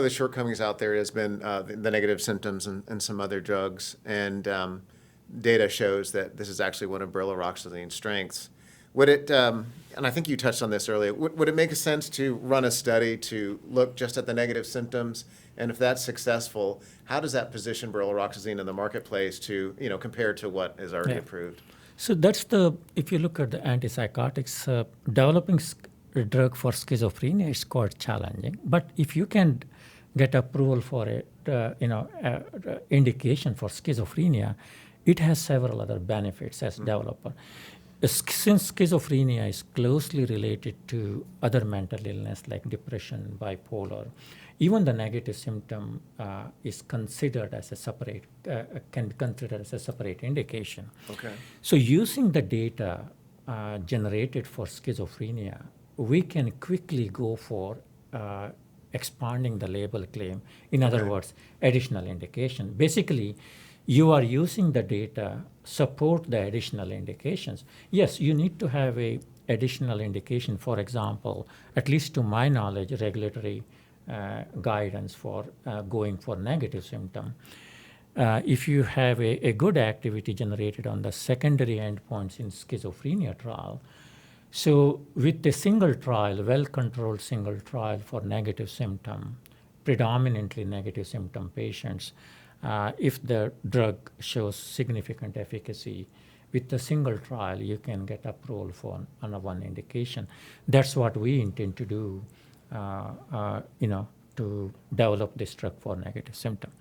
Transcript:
of the shortcomings out there has been the negative symptoms and some other drugs, and data shows that this is actually one of Brilaroxazine's strengths. Would it, and I think you touched on this earlier, would it make sense to run a study to look just at the negative symptoms? And if that's successful, how does that position Brilaroxazine in the marketplace to, compared to what is already approved? So if you look at the antipsychotics, developing a drug for schizophrenia is quite challenging. But if you can get approval for indication for schizophrenia, it has several other benefits as developer. Since schizophrenia is closely related to other mental illness like depression, bipolar, even the negative symptom is considered as a separate, can be considered as a separate indication. Okay. So using the data generated for schizophrenia, we can quickly go for expanding the label claim. In other words, additional indication. Basically, you are using the data support the additional indications. Yes, you need to have a additional indication. For example, at least to my knowledge, regulatory guidance for going for negative symptom. If you have a good activity generated on the secondary endpoints in schizophrenia trial, so with a single trial, well-controlled single trial for negative symptom, predominantly negative symptom patients, if the drug shows significant efficacy, with the single trial, you can get approval for one indication. That's what we intend to do, to develop this drug for negative symptom.